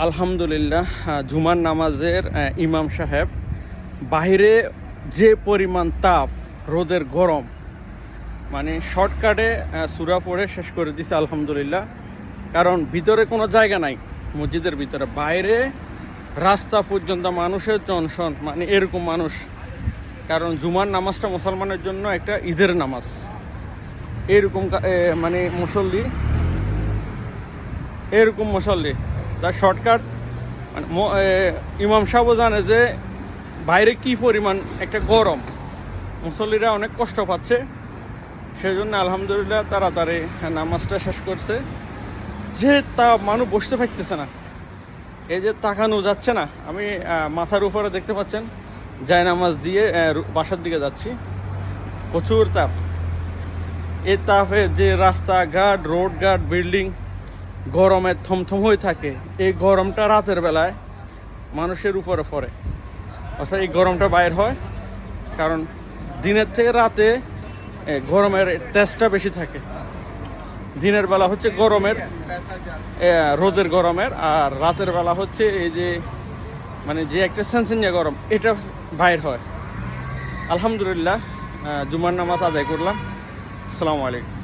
আলহামদুলিল্লাহ, জুমার নামাজের ইমাম সাহেব বাইরে যে পরিমাণ তাপ, রোদের গরম, মানে শর্টকাটে সূরা পড়ে শেষ করে দিছে আলহামদুলিল্লাহ। কারণ ভিতরে কোনো জায়গা নাই, মসজিদের ভিতরে বাইরে রাস্তা পর্যন্ত মানুষের জনশন, মানে এরকম মানুষ। কারণ জুমার নামাজটা মুসলমানের জন্য একটা ঈদের নামাজ। এরকম মানে মুসল্লি তার শর্টকাট, মানে ইমাম সাহেবও জানে যে বাইরে কি পরিমাণ একটা গরম, মুসল্লিরা অনেক কষ্ট পাচ্ছে। সেই জন্য আলহামদুলিল্লাহ তাড়াতাড়ি নামাজটা শেষ করছে। যে তা মানুষ বসতে পারতেছে না, এই যে তাকানো যাচ্ছে না। আমি মাথার উপরে দেখতে পাচ্ছেন যায় নামাজ দিয়ে বাসার দিকে যাচ্ছি, প্রচুর তাপ। এই তাপে যে রাস্তাঘাট, রোডঘাট, বিল্ডিং গরমে থমথম হয়ে থাকে, এই গরমটা রাতের বেলায় মানুষের উপরে পড়ে। অর্থাৎ এই গরমটা বাইর হয় কারণ দিনের থেকে রাতে গরমের তেজটা বেশি থাকে। দিনের বেলা হচ্ছে গরমের, রোদের গরমের, আর রাতের বেলা হচ্ছে এই যে মানে যে একটা সেনসেনিয়া গরম, এটা বাইর হয়। আলহামদুলিল্লাহ জুমার নামাজ আদায় করলাম। আসসালামু আলাইকুম।